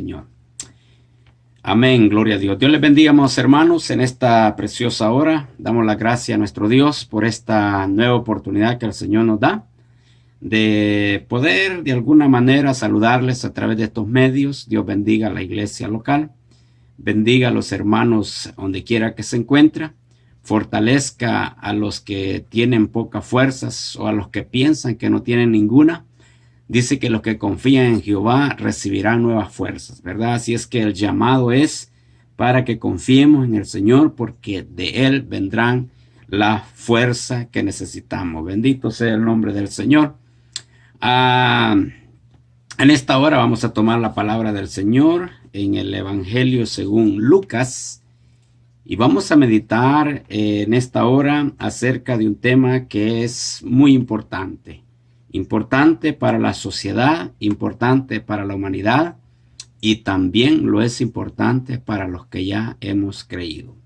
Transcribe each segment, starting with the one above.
Señor. Amén, gloria a Dios. Dios les bendiga, amados hermanos, en esta preciosa hora. Damos la gracia a nuestro Dios por esta nueva oportunidad que el Señor nos da de poder de alguna manera saludarles a través de estos medios. Dios bendiga a la iglesia local, bendiga a los hermanos donde quiera que se encuentre, fortalezca a los que tienen pocas fuerzas o a los que piensan que no tienen ninguna. Dice que los que confían en Jehová recibirán nuevas fuerzas, ¿verdad? Así es que el llamado es para que confiemos en el Señor, porque de Él vendrán la fuerza que necesitamos. Bendito sea el nombre del Señor. En esta hora vamos a tomar la palabra del Señor en el Evangelio según Lucas, y vamos a meditar en esta hora acerca de un tema que es muy importante. Importante para la sociedad, importante para la humanidad, y también lo es importante para los que ya hemos creído.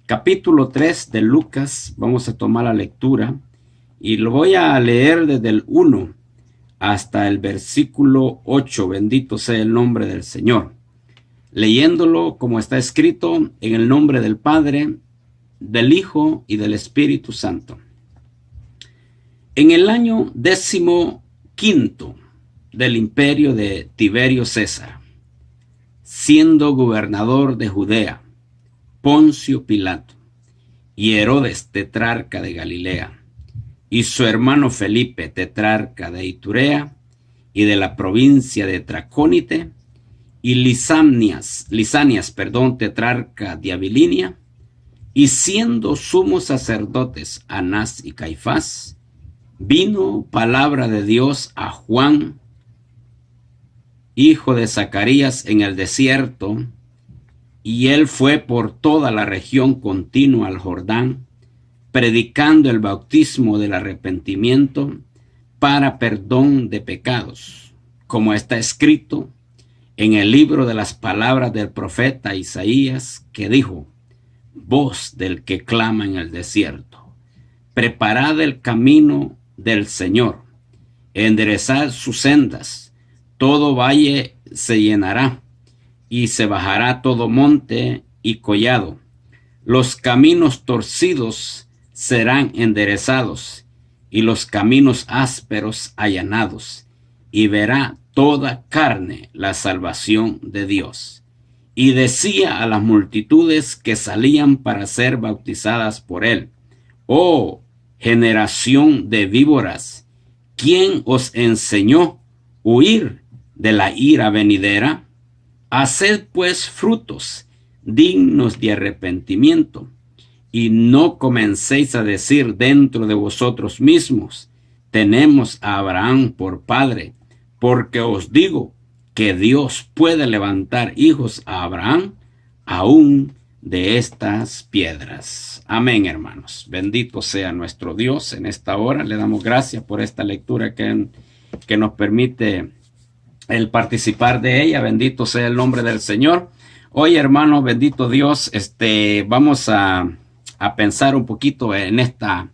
Capítulo 3 de Lucas, vamos a tomar la lectura y lo voy a leer desde el 1 hasta el versículo 8. Bendito sea el nombre del Señor. Leyéndolo como está escrito, en el nombre del Padre, del Hijo y del Espíritu Santo. En el año 15º del imperio de Tiberio César, siendo gobernador de Judea, Poncio Pilato y Herodes, tetrarca de Galilea, y su hermano Felipe, tetrarca de Iturea y de la provincia de Tracónite, y Lisanias, tetrarca de Abilinia, y siendo sumos sacerdotes Anás y Caifás, vino palabra de Dios a Juan, hijo de Zacarías, en el desierto, y él fue por toda la región continua al Jordán, predicando el bautismo del arrepentimiento para perdón de pecados, como está escrito en el libro de las palabras del profeta Isaías, que dijo: voz del que clama en el desierto, preparad el camino del Señor, enderezad sus sendas, todo valle se llenará, y se bajará todo monte y collado, los caminos torcidos serán enderezados, y los caminos ásperos allanados, y verá toda carne la salvación de Dios. Y decía a las multitudes que salían para ser bautizadas por él: oh generación de víboras, ¿quién os enseñó huir de la ira venidera? Haced pues frutos dignos de arrepentimiento, y no comencéis a decir dentro de vosotros mismos: tenemos a Abraham por padre, porque os digo que Dios puede levantar hijos a Abraham aún de estas piedras. Amén, hermanos. Bendito sea nuestro Dios en esta hora. Le damos gracias por esta lectura que nos permite el participar de ella. Bendito sea el nombre del Señor. Hoy, hermanos, bendito Dios, vamos a pensar un poquito en esta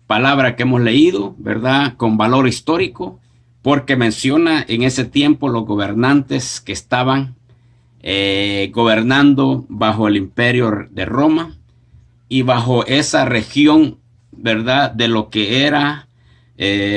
palabra que hemos leído, ¿verdad? Con valor histórico, porque menciona en ese tiempo los gobernantes que estaban gobernando bajo el imperio de Roma y bajo esa región, ¿verdad? De lo que era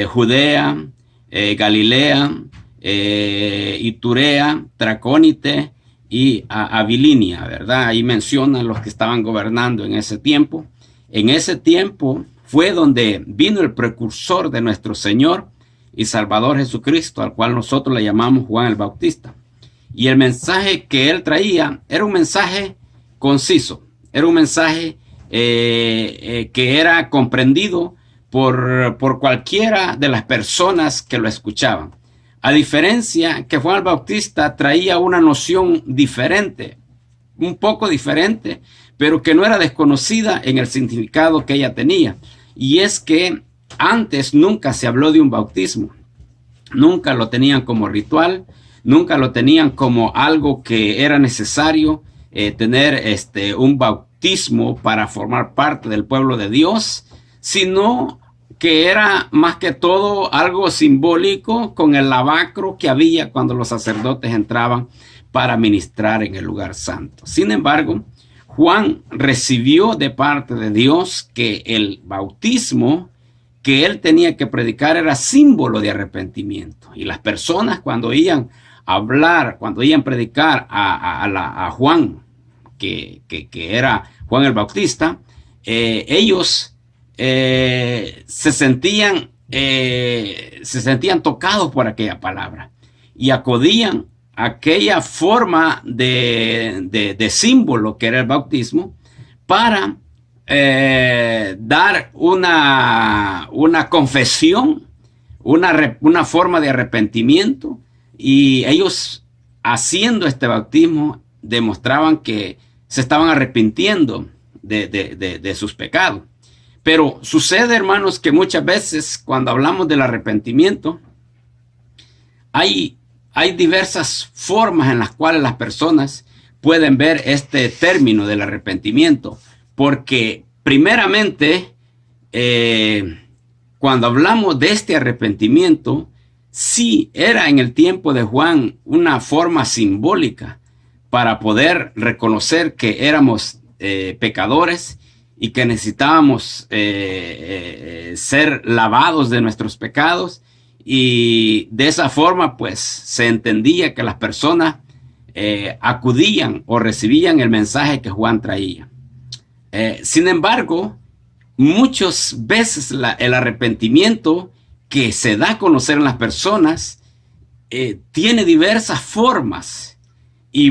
Judea, Galilea, Iturea, Tracónite y Abilinia, ¿verdad? Ahí mencionan los que estaban gobernando en ese tiempo. En ese tiempo fue donde vino el precursor de nuestro Señor y Salvador Jesucristo, al cual nosotros le llamamos Juan el Bautista. Y el mensaje que él traía era un mensaje conciso, era un mensaje que era comprendido por cualquiera de las personas que lo escuchaban. A diferencia que Juan el Bautista traía una noción diferente, un poco diferente, pero que no era desconocida en el significado que ella tenía. Y es que antes nunca se habló de un bautismo, nunca lo tenían como ritual, nunca lo tenían como algo que era necesario tener un bautismo para formar parte del pueblo de Dios, sino que era más que todo algo simbólico con el lavacro que había cuando los sacerdotes entraban para ministrar en el lugar santo. Sin embargo, Juan recibió de parte de Dios que el bautismo que él tenía que predicar era símbolo de arrepentimiento. Y las personas cuando iban a hablar, cuando iban a predicar a Juan, que era Juan el Bautista, ellos se sentían tocados por aquella palabra y acudían a aquella forma de símbolo que era el bautismo para dar una confesión, una forma de arrepentimiento, y ellos haciendo este bautismo demostraban que se estaban arrepintiendo de sus pecados. Pero sucede, hermanos, que muchas veces cuando hablamos del arrepentimiento, hay diversas formas en las cuales las personas pueden ver este término del arrepentimiento. Porque primeramente, cuando hablamos de este arrepentimiento, sí era en el tiempo de Juan una forma simbólica para poder reconocer que éramos pecadores y que necesitábamos ser lavados de nuestros pecados, y de esa forma pues se entendía que las personas acudían o recibían el mensaje que Juan traía. Sin embargo, muchas veces el arrepentimiento que se da a conocer en las personas tiene diversas formas, y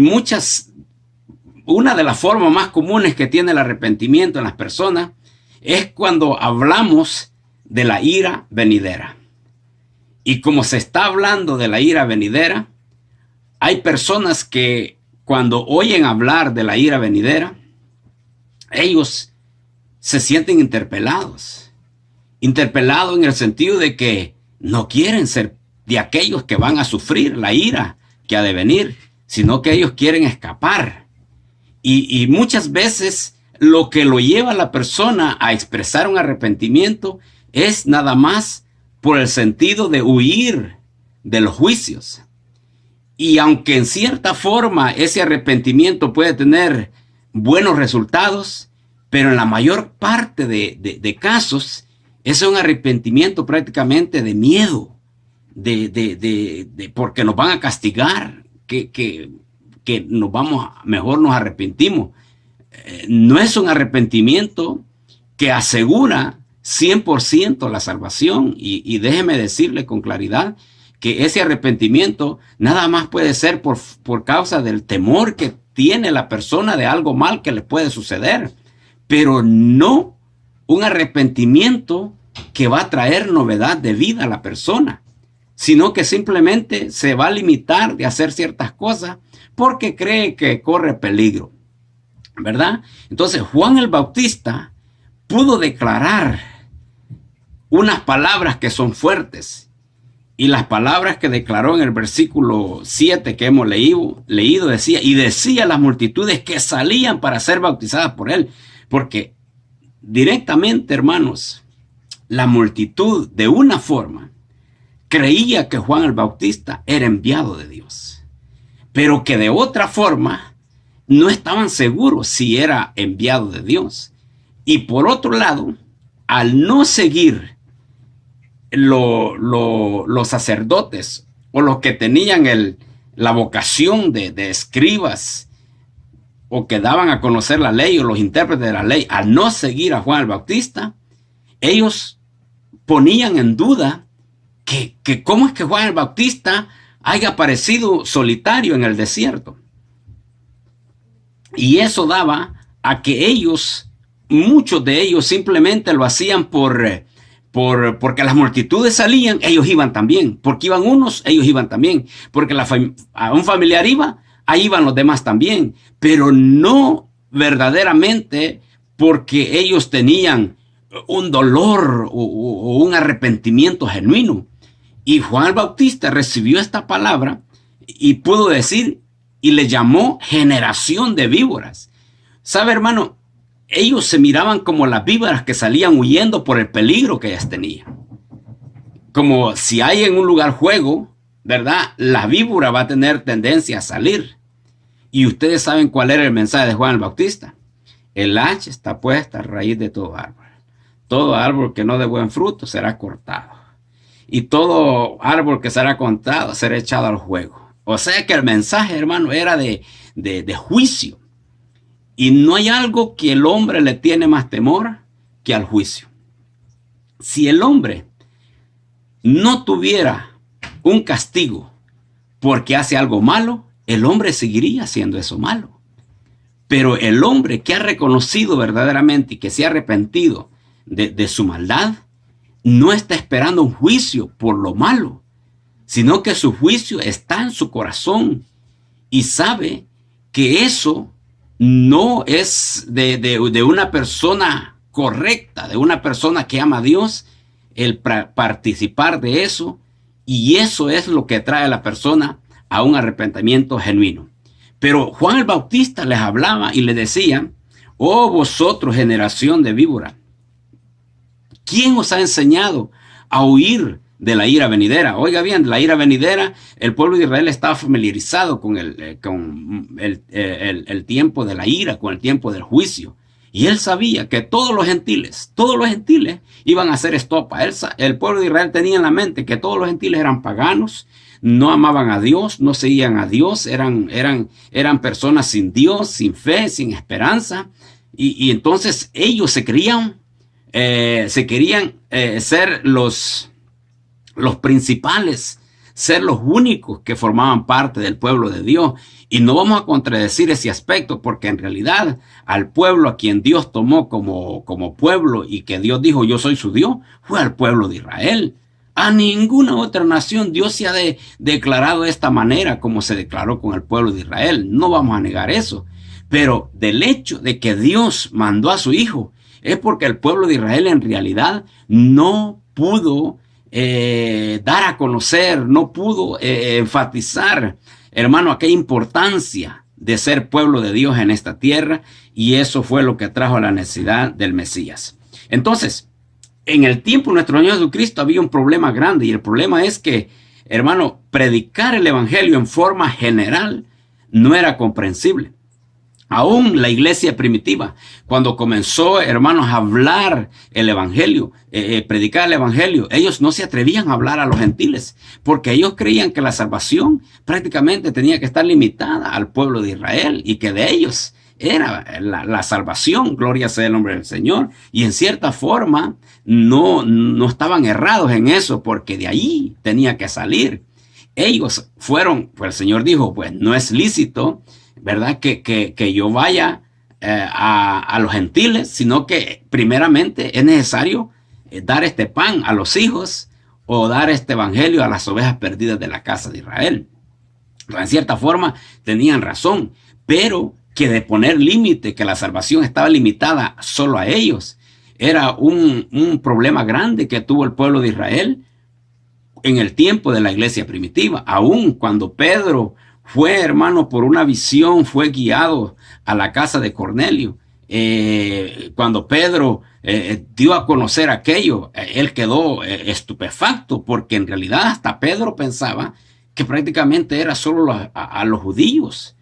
una de las formas más comunes que tiene el arrepentimiento en las personas es cuando hablamos de la ira venidera. Y como se está hablando de la ira venidera, hay personas que cuando oyen hablar de la ira venidera, ellos se sienten interpelados en el sentido de que no quieren ser de aquellos que van a sufrir la ira que ha de venir, sino que ellos quieren escapar. Y muchas veces lo que lo lleva a la persona a expresar un arrepentimiento es nada más por el sentido de huir de los juicios. Y aunque en cierta forma ese arrepentimiento puede tener buenos resultados, pero en la mayor parte de casos es un arrepentimiento prácticamente de miedo, porque nos van a castigar, que mejor nos arrepentimos. No es un arrepentimiento que asegura 100% la salvación, y déjeme decirle con claridad que ese arrepentimiento nada más puede ser por causa del temor que tiene la persona de algo mal que le puede suceder, pero no un arrepentimiento que va a traer novedad de vida a la persona, sino que simplemente se va a limitar de hacer ciertas cosas porque cree que corre peligro, ¿verdad? Entonces Juan el Bautista pudo declarar unas palabras que son fuertes, y las palabras que declaró en el versículo 7 que hemos leído decía, y decía a las multitudes que salían para ser bautizadas por él, porque directamente, hermanos, la multitud de una forma creía que Juan el Bautista era enviado de Dios, pero que de otra forma no estaban seguros si era enviado de Dios. Y por otro lado, al no seguir los sacerdotes o los que tenían la vocación de escribas o que daban a conocer la ley, o los intérpretes de la ley, al no seguir a Juan el Bautista, ellos ponían en duda que cómo es que Juan el Bautista haya aparecido solitario en el desierto. Y eso daba a que muchos de ellos simplemente lo hacían porque las multitudes salían, ellos iban también. Porque iban unos, ellos iban también. Porque a un familiar iba, ahí iban los demás también. Pero no verdaderamente porque ellos tenían un dolor o un arrepentimiento genuino. Y Juan el Bautista recibió esta palabra y pudo decir, y le llamó generación de víboras. ¿Sabe, hermano? Ellos se miraban como las víboras que salían huyendo por el peligro que ellas tenían. Como si hay en un lugar fuego, ¿verdad? La víbora va a tener tendencia a salir. Y ustedes saben cuál era el mensaje de Juan el Bautista. El hacha está puesta a raíz de todo árbol. Todo árbol que no dé buen fruto será cortado. Y todo árbol que será cortado será echado al fuego. O sea que el mensaje, hermano, era de juicio. Y no hay algo que el hombre le tiene más temor que al juicio. Si el hombre no tuviera un castigo porque hace algo malo, el hombre seguiría haciendo eso malo. Pero el hombre que ha reconocido verdaderamente y que se ha arrepentido de su maldad, no está esperando un juicio por lo malo, sino que su juicio está en su corazón y sabe que eso no es de una persona correcta, de una persona que ama a Dios, el participar de eso, y eso es lo que trae a la persona a un arrepentimiento genuino. Pero Juan el Bautista les hablaba y les decía: oh vosotros, generación de víbora, ¿quién os ha enseñado a huir de la ira venidera? Oiga bien, la ira venidera, el pueblo de Israel estaba familiarizado con el tiempo de la ira, con el tiempo del juicio. Y él sabía que todos los gentiles iban a hacer estopa. El pueblo de Israel tenía en la mente que todos los gentiles eran paganos, no amaban a Dios, no seguían a Dios, eran personas sin Dios, sin fe, sin esperanza. Y entonces ellos se querían ser los principales, ser los únicos que formaban parte del pueblo de Dios. Y no vamos a contradecir ese aspecto, porque en realidad al pueblo a quien Dios tomó como pueblo y que Dios dijo: yo soy su Dios, fue al pueblo de Israel. A ninguna otra nación Dios se ha declarado de esta manera como se declaró con el pueblo de Israel. No vamos a negar eso. Pero del hecho de que Dios mandó a su Hijo, es porque el pueblo de Israel en realidad no pudo dar a conocer, no pudo enfatizar, hermano, aquella importancia de ser pueblo de Dios en esta tierra, y eso fue lo que trajo la necesidad del Mesías. Entonces, en el tiempo de nuestro Señor Jesucristo había un problema grande, y el problema es que, hermano, predicar el evangelio en forma general no era comprensible. Aún la iglesia primitiva, cuando comenzó, hermanos, a hablar el evangelio, predicar el evangelio, ellos no se atrevían a hablar a los gentiles, porque ellos creían que la salvación prácticamente tenía que estar limitada al pueblo de Israel, y que de ellos era la salvación. Gloria sea el nombre del Señor. Y en cierta forma no estaban errados en eso, porque de ahí tenía que salir. Ellos fueron, pues el Señor dijo: pues no es lícito, ¿verdad?, que yo vaya a los gentiles, sino que primeramente es necesario dar este pan a los hijos, o dar este evangelio a las ovejas perdidas de la casa de Israel. En cierta forma tenían razón, pero que de poner límite, que la salvación estaba limitada solo a ellos, era un problema grande que tuvo el pueblo de Israel en el tiempo de la iglesia primitiva. Aún cuando Pedro fue, hermano, por una visión, fue guiado a la casa de Cornelio. Cuando Pedro dio a conocer aquello, él quedó estupefacto, porque en realidad hasta Pedro pensaba que prácticamente era solo a los judíos,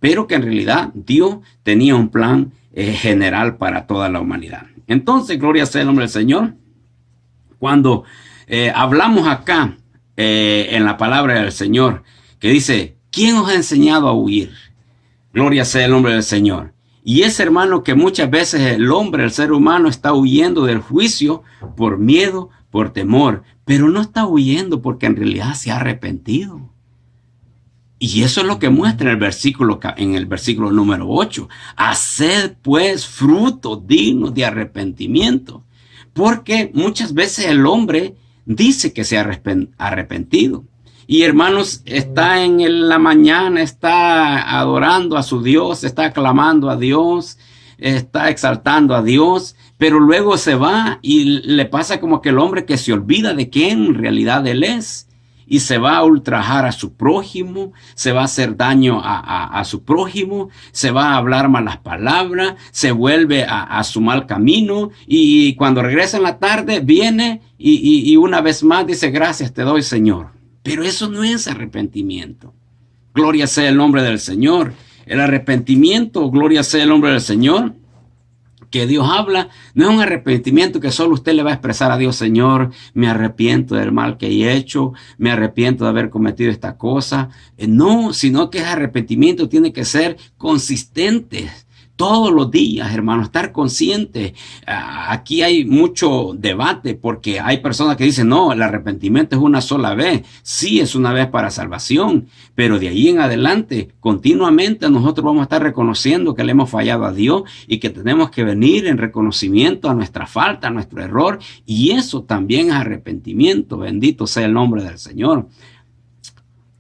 pero que en realidad Dios tenía un plan general para toda la humanidad. Entonces, gloria sea el nombre del Señor. Cuando hablamos acá en la palabra del Señor, que dice: ¿quién os ha enseñado a huir? Gloria sea el nombre del Señor. Y es, hermano, que muchas veces el hombre, el ser humano, está huyendo del juicio por miedo, por temor, pero no está huyendo porque en realidad se ha arrepentido. Y eso es lo que muestra en el versículo número 8. Haced pues frutos dignos de arrepentimiento. Porque muchas veces el hombre dice que se ha arrepentido. Y hermanos, está en la mañana, está adorando a su Dios, está clamando a Dios, está exaltando a Dios, pero luego se va y le pasa como que el hombre que se olvida de quién en realidad él es. Y se va a ultrajar a su prójimo, se va a hacer daño a su prójimo, se va a hablar malas palabras, se vuelve a su mal camino, y cuando regresa en la tarde viene y una vez más dice: gracias te doy, Señor. Pero eso no es arrepentimiento. Gloria sea el nombre del Señor. El arrepentimiento, gloria sea el nombre del Señor, que Dios habla, no es un arrepentimiento que solo usted le va a expresar a Dios: Señor, me arrepiento del mal que he hecho, me arrepiento de haber cometido esta cosa. No, sino que ese arrepentimiento tiene que ser consistente. Todos los días, hermano, estar consciente. Aquí hay mucho debate porque hay personas que dicen, no, el arrepentimiento es una sola vez. Sí, es una vez para salvación, pero de ahí en adelante, continuamente nosotros vamos a estar reconociendo que le hemos fallado a Dios y que tenemos que venir en reconocimiento a nuestra falta, a nuestro error. Y eso también es arrepentimiento. Bendito sea el nombre del Señor.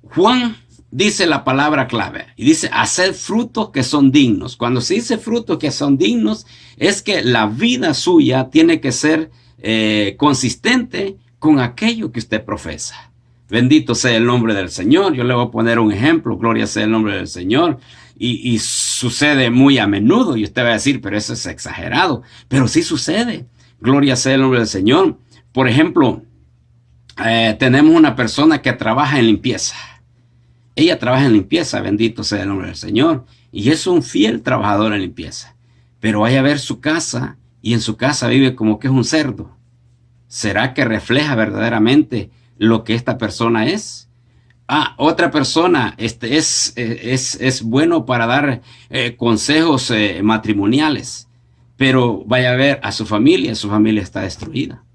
Juan dice la palabra clave y dice: haced frutos que son dignos. Cuando se dice frutos que son dignos, es que la vida suya tiene que ser consistente con aquello que usted profesa. Bendito sea el nombre del Señor. Yo le voy a poner un ejemplo. Gloria sea el nombre del Señor. Y sucede muy a menudo. Y usted va a decir, pero eso es exagerado. Pero sí sucede. Gloria sea el nombre del Señor. Por ejemplo, tenemos una persona que trabaja en limpieza. Ella trabaja en limpieza, bendito sea el nombre del Señor, y es un fiel trabajador en limpieza. Pero vaya a ver su casa, y en su casa vive como que es un cerdo. ¿Será que refleja verdaderamente lo que esta persona es? Otra persona es bueno para dar consejos matrimoniales, pero vaya a ver a su familia está destruida.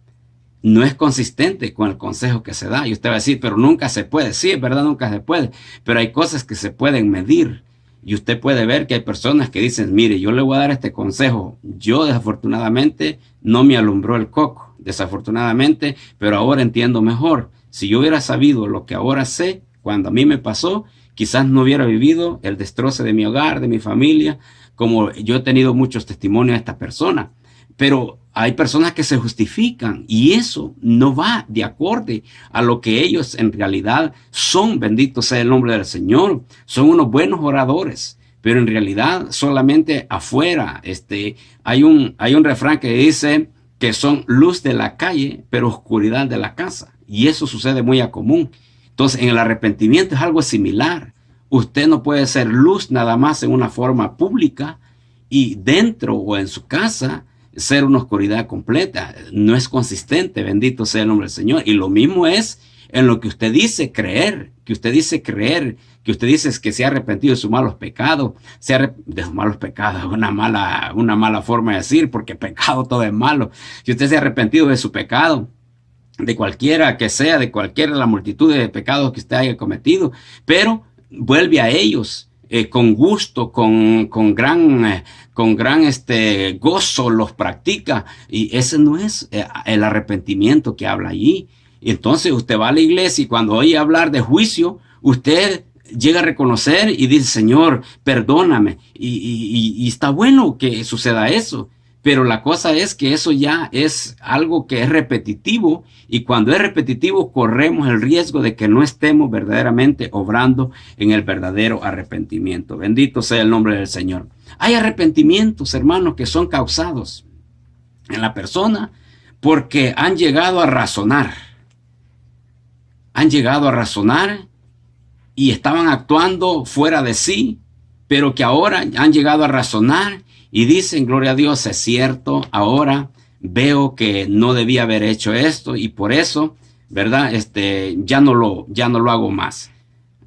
No es consistente con el consejo que se da. Y usted va a decir, pero nunca se puede. Sí, es verdad, nunca se puede. Pero hay cosas que se pueden medir. Y usted puede ver que hay personas que dicen, mire, yo le voy a dar este consejo. Yo desafortunadamente no me alumbró el coco. Desafortunadamente, pero ahora entiendo mejor. Si yo hubiera sabido lo que ahora sé, cuando a mí me pasó, quizás no hubiera vivido el destroce de mi hogar, de mi familia, como yo he tenido muchos testimonios de esta persona. Pero hay personas que se justifican y eso no va de acorde a lo que ellos en realidad son. Bendito sea el nombre del Señor. Son unos buenos oradores, pero en realidad solamente afuera hay un refrán que dice que son luz de la calle, pero oscuridad de la casa. Y eso sucede muy a común. Entonces, en el arrepentimiento es algo similar. Usted no puede ser luz nada más en una forma pública y dentro o en su casa ser una oscuridad completa. No es consistente, bendito sea el nombre del Señor. Y lo mismo es en lo que usted dice creer, que usted dice que se ha arrepentido de sus malos pecados, de sus malos pecados, una mala forma de decir, porque pecado todo es malo. Si usted se ha arrepentido de su pecado, de cualquiera que sea, de cualquiera de la multitud de pecados que usted haya cometido, pero vuelve a ellos con gusto, con gran gozo los practica, y ese no es el arrepentimiento que habla allí. Y entonces usted va a la iglesia y cuando oye hablar de juicio, usted llega a reconocer y dice, Señor, perdóname, y está bueno que suceda eso. Pero la cosa es que eso ya es algo que es repetitivo, y cuando es repetitivo corremos el riesgo de que no estemos verdaderamente obrando en el verdadero arrepentimiento. Bendito sea el nombre del Señor. Hay arrepentimientos, hermanos, que son causados en la persona porque han llegado a razonar. Han llegado a razonar y estaban actuando fuera de sí, pero que ahora han llegado a razonar y dicen, gloria a Dios, es cierto, ahora veo que no debía haber hecho esto y por eso, ¿verdad? Ya no lo hago más.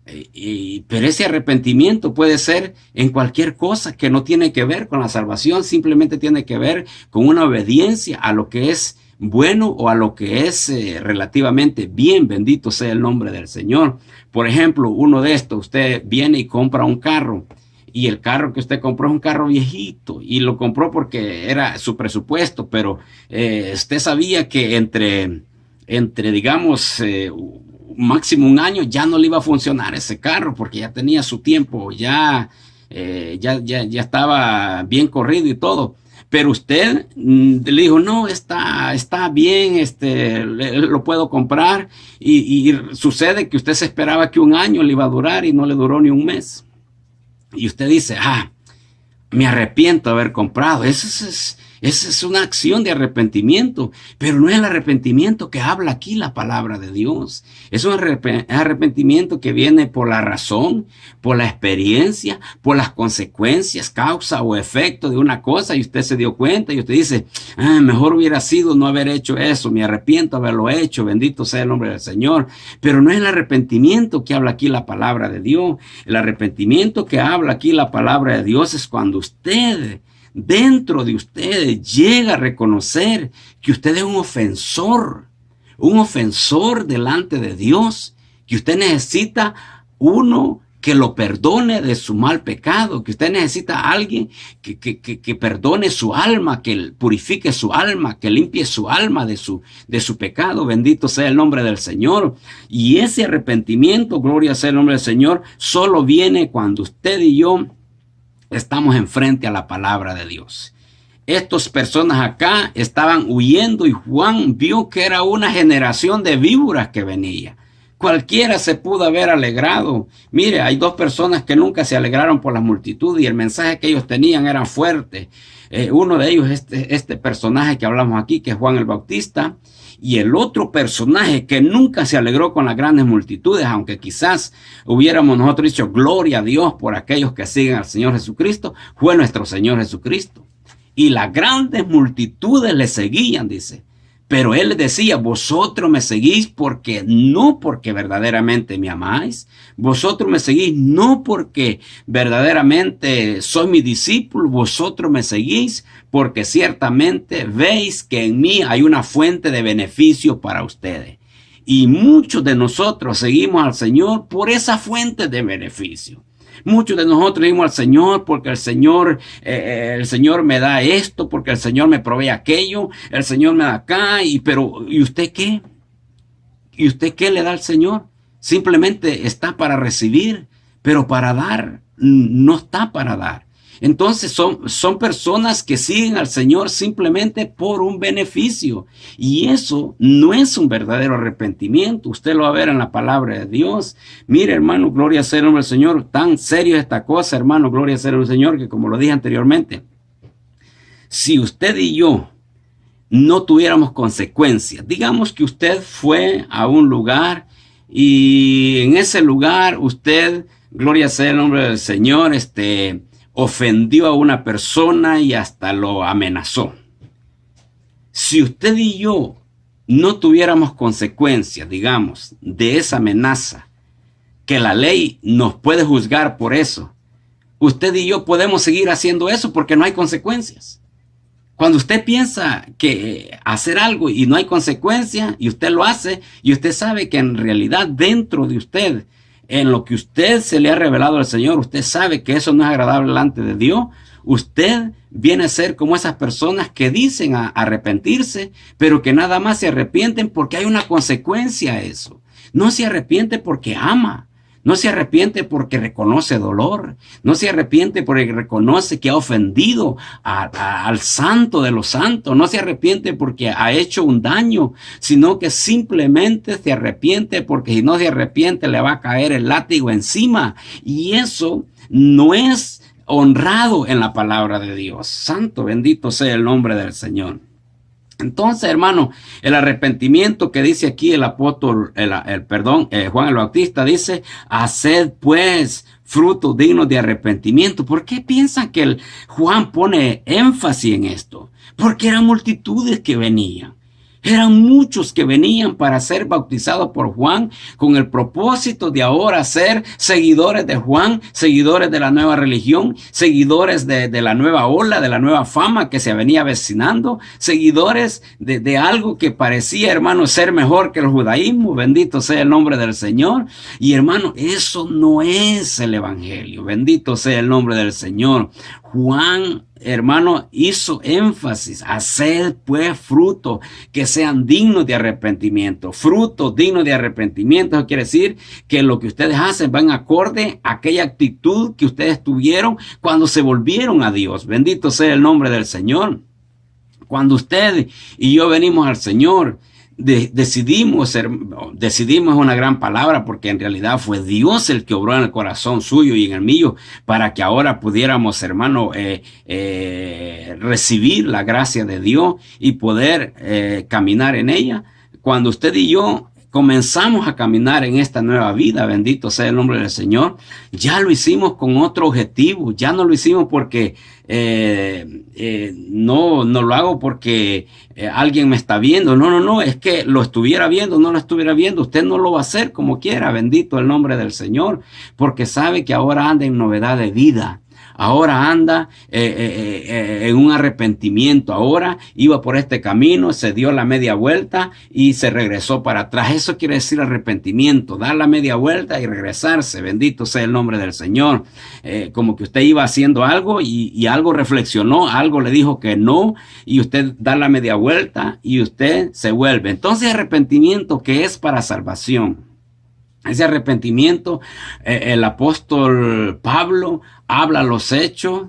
Pero ese arrepentimiento puede ser en cualquier cosa que no tiene que ver con la salvación, simplemente tiene que ver con una obediencia a lo que es bueno o a lo que es relativamente bien. Bendito sea el nombre del Señor. Por ejemplo, uno de estos, usted viene y compra un carro. Y el carro que usted compró es un carro viejito y lo compró porque era su presupuesto, pero usted sabía que entre digamos, máximo un año ya no le iba a funcionar ese carro porque ya tenía su tiempo, ya estaba bien corrido y todo. Pero usted le dijo, no, está bien, lo puedo comprar. Y sucede que usted se esperaba que un año le iba a durar y no le duró ni un mes. Y usted dice, me arrepiento de haber comprado. Eso Esa es una acción de arrepentimiento, pero no es el arrepentimiento que habla aquí la palabra de Dios. Es un arrepentimiento que viene por la razón, por la experiencia, por las consecuencias, causa o efecto de una cosa, y usted se dio cuenta y usted dice, mejor hubiera sido no haber hecho eso, me arrepiento de haberlo hecho, bendito sea el nombre del Señor. Pero no es el arrepentimiento que habla aquí la palabra de Dios. El arrepentimiento que habla aquí la palabra de Dios es cuando usted, dentro de ustedes, llega a reconocer que usted es un ofensor delante de Dios, que usted necesita uno que lo perdone de su mal pecado, que usted necesita a alguien que perdone su alma, que purifique su alma, que limpie su alma de su pecado. Bendito sea el nombre del Señor. Y ese arrepentimiento, gloria sea el nombre del Señor, solo viene cuando usted y yo estamos enfrente a la palabra de Dios. Estas personas acá estaban huyendo y Juan vio que era una generación de víboras que venía. Cualquiera se pudo haber alegrado. Mire, hay dos personas que nunca se alegraron por la multitud y el mensaje que ellos tenían era fuerte. Uno de ellos, este personaje que hablamos aquí, que es Juan el Bautista, y el otro personaje que nunca se alegró con las grandes multitudes, aunque quizás hubiéramos nosotros dicho gloria a Dios por aquellos que siguen al Señor Jesucristo, fue nuestro Señor Jesucristo. Y las grandes multitudes le seguían, dice. Pero él les decía, vosotros me seguís no porque verdaderamente me amáis. Vosotros me seguís no porque verdaderamente soy mi discípulo. Vosotros me seguís porque ciertamente veis que en mí hay una fuente de beneficio para ustedes. Y muchos de nosotros seguimos al Señor por esa fuente de beneficio. Muchos de nosotros seguimos al Señor porque el Señor me da esto, porque el Señor me provee aquello, el Señor me da acá, ¿y usted qué? ¿Y usted qué le da al Señor? Simplemente está para recibir, pero para dar no está para dar. Entonces son personas que siguen al Señor simplemente por un beneficio. Y eso no es un verdadero arrepentimiento. Usted lo va a ver en la palabra de Dios. Mire, hermano, gloria sea el nombre del Señor. Tan serio es esta cosa, hermano, gloria sea el Señor, que como lo dije anteriormente, si usted y yo no tuviéramos consecuencias, digamos que usted fue a un lugar y en ese lugar usted, gloria sea el nombre del Señor, ofendió a una persona y hasta lo amenazó. Si usted y yo no tuviéramos consecuencias, digamos, de esa amenaza, que la ley nos puede juzgar por eso, usted y yo podemos seguir haciendo eso porque no hay consecuencias. Cuando usted piensa que hacer algo y no hay consecuencia y usted lo hace y usted sabe que en realidad dentro de usted, en lo que usted se le ha revelado al Señor, usted sabe que eso no es agradable delante de Dios, usted viene a ser como esas personas que dicen arrepentirse, pero que nada más se arrepienten porque hay una consecuencia a eso. No se arrepiente porque ama. No se arrepiente porque reconoce dolor. No se arrepiente porque reconoce que ha ofendido al santo de los santos. No se arrepiente porque ha hecho un daño, sino que simplemente se arrepiente porque si no se arrepiente le va a caer el látigo encima. Y eso no es honrado en la palabra de Dios. Santo, bendito sea el nombre del Señor. Entonces, hermano, el arrepentimiento que dice aquí el apóstol, Juan el Bautista dice, haced pues frutos dignos de arrepentimiento. ¿Por qué piensan que Juan pone énfasis en esto? Porque eran multitudes que venían. Eran muchos que venían para ser bautizados por Juan con el propósito de ahora ser seguidores de Juan, seguidores de la nueva religión, seguidores de la nueva ola, de la nueva fama que se venía avecinando, seguidores de algo que parecía, hermano, ser mejor que el judaísmo. Bendito sea el nombre del Señor. Y hermano, eso no es el evangelio. Bendito sea el nombre del Señor. Juan, hermano, hizo énfasis, haced pues frutos que sean dignos de arrepentimiento. Frutos dignos de arrepentimiento, eso quiere decir que lo que ustedes hacen van acorde a aquella actitud que ustedes tuvieron cuando se volvieron a Dios. Bendito sea el nombre del Señor. Cuando usted y yo venimos al Señor, decidimos es una gran palabra, porque en realidad fue Dios el que obró en el corazón suyo y en el mío para que ahora pudiéramos, hermano, recibir la gracia de Dios y poder caminar en ella. Cuando usted y yo comenzamos a caminar en esta nueva vida, bendito sea el nombre del Señor, ya lo hicimos con otro objetivo, ya no lo hicimos porque no lo hago porque alguien me está viendo, no, es que lo estuviera viendo, no lo estuviera viendo, usted no lo va a hacer como quiera, bendito el nombre del Señor, porque sabe que ahora anda en novedad de vida. Ahora anda en un arrepentimiento. Ahora iba por este camino, se dio la media vuelta y se regresó para atrás. Eso quiere decir arrepentimiento, dar la media vuelta y regresarse. Bendito sea el nombre del Señor. Como que usted iba haciendo algo y algo reflexionó, algo le dijo que no, y usted da la media vuelta y usted se vuelve. Entonces, arrepentimiento que es para salvación. Ese arrepentimiento, el apóstol Pablo habla los hechos,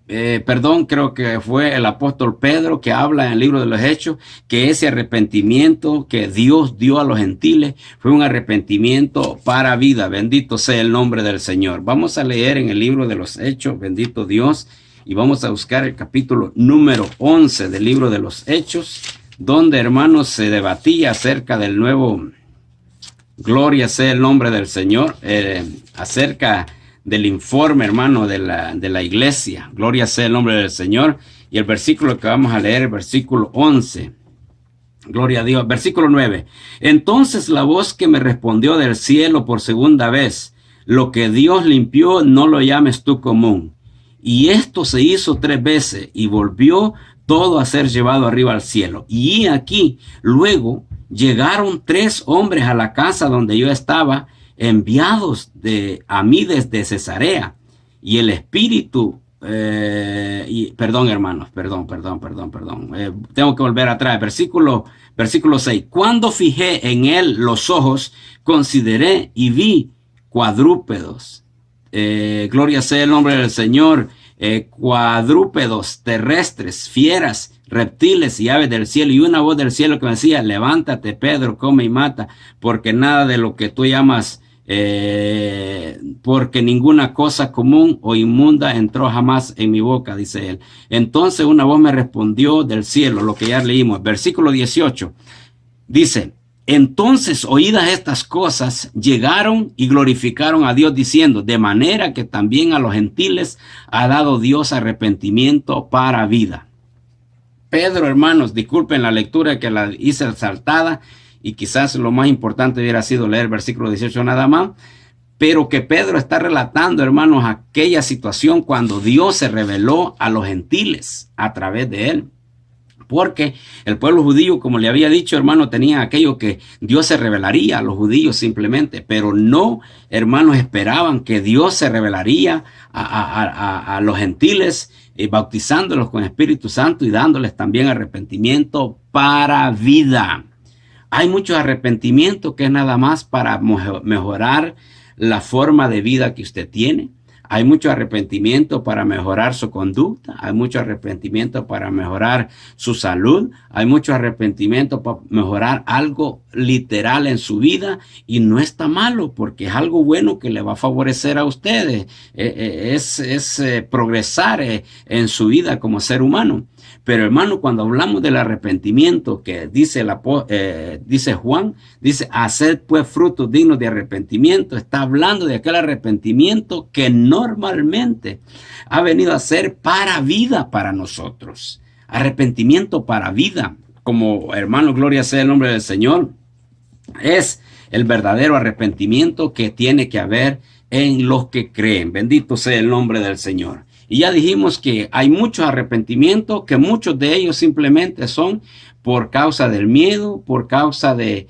creo que fue el apóstol Pedro que habla en el libro de los Hechos, que ese arrepentimiento que Dios dio a los gentiles fue un arrepentimiento para vida. Bendito sea el nombre del Señor. Vamos a leer en el libro de los Hechos, bendito Dios, y vamos a buscar el capítulo número 11 del libro de los Hechos, donde, hermanos, se debatía acerca del nuevo... Gloria sea el nombre del Señor, acerca del informe, hermano, de la iglesia. Gloria sea el nombre del Señor. Y el versículo que vamos a leer, el versículo 11. Gloria a Dios. Versículo 9. Entonces la voz que me respondió del cielo por segunda vez: lo que Dios limpió, no lo llames tú común. Y esto se hizo 3 veces y volvió todo a ser llevado arriba al cielo. Y aquí, luego, llegaron 3 hombres a la casa donde yo estaba, enviados a mí desde Cesarea. Y el Espíritu, perdón, hermanos, perdón. Tengo que volver atrás. Versículo 6. Cuando fijé en él los ojos, consideré y vi cuadrúpedos. Gloria sea el nombre del Señor. Cuadrúpedos terrestres, fieras, reptiles y aves del cielo, y una voz del cielo que me decía: levántate, Pedro, come y mata, porque nada de lo que tú llamas, porque ninguna cosa común o inmunda entró jamás en mi boca, dice él. Entonces una voz me respondió del cielo, lo que ya leímos, versículo 18, dice: entonces, oídas estas cosas, llegaron y glorificaron a Dios diciendo: de manera que también a los gentiles ha dado Dios arrepentimiento para vida. Pedro, hermanos, disculpen la lectura que la hice saltada, y quizás lo más importante hubiera sido leer el versículo 18 nada más, pero que Pedro está relatando, hermanos, aquella situación cuando Dios se reveló a los gentiles a través de él. Porque el pueblo judío, como le había dicho, hermano, tenía aquello que Dios se revelaría a los judíos simplemente, pero no, hermanos, esperaban que Dios se revelaría a los gentiles, bautizándolos con Espíritu Santo y dándoles también arrepentimiento para vida. Hay mucho arrepentimiento que es nada más para mejorar la forma de vida que usted tiene. Hay mucho arrepentimiento para mejorar su conducta, hay mucho arrepentimiento para mejorar su salud, hay mucho arrepentimiento para mejorar algo literal en su vida, y no está malo porque es algo bueno que le va a favorecer a ustedes, es progresar en su vida como ser humano. Pero hermano, cuando hablamos del arrepentimiento que dice Juan, dice: haced pues frutos dignos de arrepentimiento. Está hablando de aquel arrepentimiento que normalmente ha venido a ser para vida para nosotros. Arrepentimiento para vida, como, hermano, gloria sea el nombre del Señor, es el verdadero arrepentimiento que tiene que haber en los que creen. Bendito sea el nombre del Señor. Y ya dijimos que hay muchos arrepentimientos, que muchos de ellos simplemente son por causa del miedo, por causa de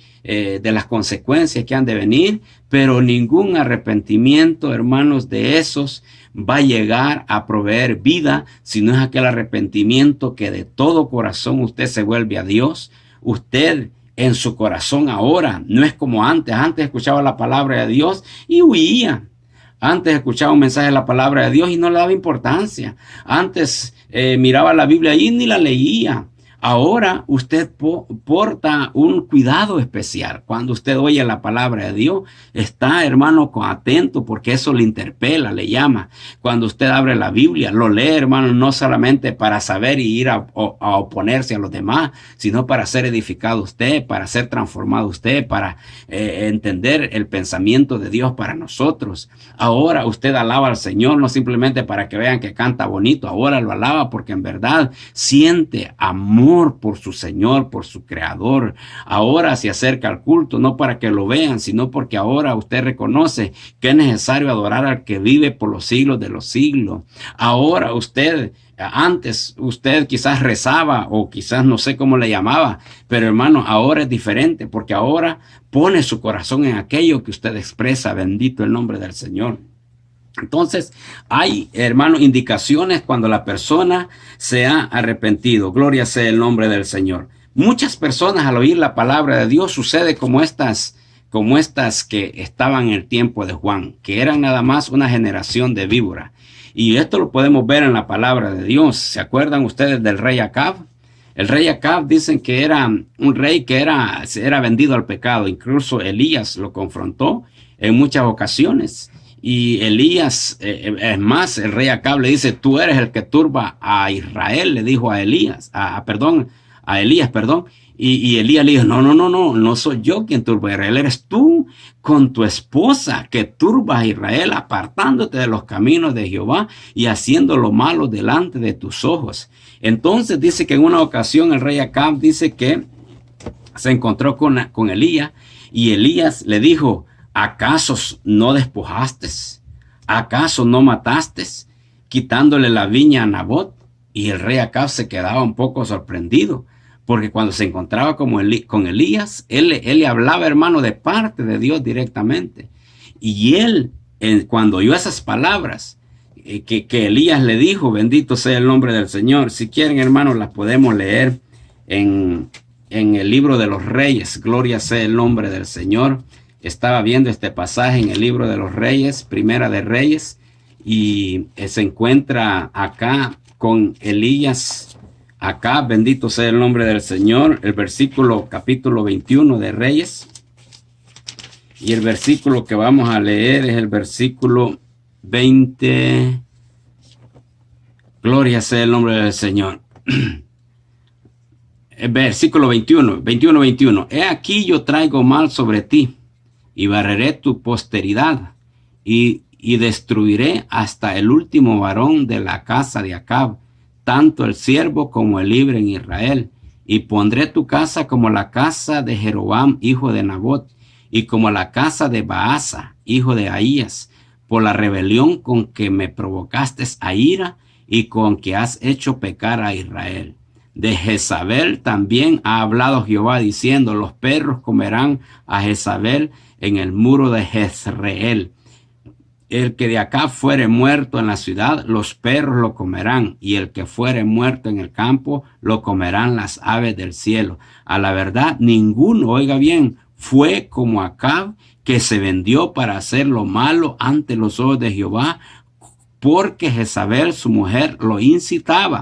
las consecuencias que han de venir, pero ningún arrepentimiento, hermanos, de esos va a llegar a proveer vida, si no es aquel arrepentimiento que de todo corazón usted se vuelve a Dios. Usted en su corazón ahora no es como antes. Antes escuchaba la palabra de Dios y huía. Antes escuchaba un mensaje de la palabra de Dios y no le daba importancia. Antes miraba la Biblia y ni la leía. Ahora usted porta un cuidado especial. Cuando usted oye la palabra de Dios, está, hermano, atento, porque eso le interpela, le llama. Cuando usted abre la Biblia, lo lee, hermano, no solamente para saber y ir a oponerse a los demás, sino para ser edificado usted, para ser transformado usted, para entender el pensamiento de Dios para nosotros. Ahora usted alaba al Señor, no simplemente para que vean que canta bonito, ahora lo alaba porque en verdad siente amor por su Señor, por su Creador. Ahora se acerca al culto, no para que lo vean, sino porque ahora usted reconoce que es necesario adorar al que vive por los siglos de los siglos. Ahora antes usted quizás rezaba o quizás no sé cómo le llamaba, pero hermano, ahora es diferente porque ahora pone su corazón en aquello que usted expresa. Bendito el nombre del Señor. Entonces hay, hermano, indicaciones cuando la persona se ha arrepentido. Gloria sea el nombre del Señor. Muchas personas al oír la palabra de Dios sucede como estas que estaban en el tiempo de Juan, que eran nada más una generación de víboras. Y esto lo podemos ver en la palabra de Dios. ¿Se acuerdan ustedes del rey Acab? El rey Acab dicen que era un rey que era vendido al pecado. Incluso Elías lo confrontó en muchas ocasiones. Y Elías, es más, el rey Acab le dice, tú eres el que turba a Israel, le dijo a Elías, a Elías, perdón. Y Elías le dijo, no soy yo quien turba a Israel, eres tú con tu esposa que turbas a Israel, apartándote de los caminos de Jehová y haciendo lo malo delante de tus ojos. Entonces dice que en una ocasión el rey Acab dice que se encontró con Elías y Elías le dijo, ¿acaso no despojaste? ¿Acaso no mataste? Quitándole la viña a Nabot. Y el rey Acab se quedaba un poco sorprendido, porque cuando se encontraba con Elías, él le hablaba, hermano, de parte de Dios directamente. Y él, cuando oyó esas palabras que Elías le dijo, bendito sea el nombre del Señor. Si quieren, hermanos, las podemos leer en el libro de los Reyes. Gloria sea el nombre del Señor. Estaba viendo este pasaje en el libro de los Reyes, Primera de Reyes, y se encuentra acá con Elías. Acá, bendito sea el nombre del Señor, el capítulo 21 de Reyes. Y el versículo que vamos a leer es el versículo 20. Gloria sea el nombre del Señor. El versículo 21. He aquí yo traigo mal sobre ti, y barreré tu posteridad, y destruiré hasta el último varón de la casa de Acab, tanto el siervo como el libre en Israel. Y pondré tu casa como la casa de Jeroboam, hijo de Nabot, y como la casa de Baasa, hijo de Ahías, por la rebelión con que me provocaste a ira y con que has hecho pecar a Israel. De Jezabel también ha hablado Jehová diciendo, los perros comerán a Jezabel en el muro de Jezreel. El que de acá fuere muerto en la ciudad, los perros lo comerán, y el que fuere muerto en el campo, lo comerán las aves del cielo. A la verdad, ninguno, oiga bien, fue como Acab, que se vendió para hacer lo malo ante los ojos de Jehová, porque Jezabel, su mujer, lo incitaba.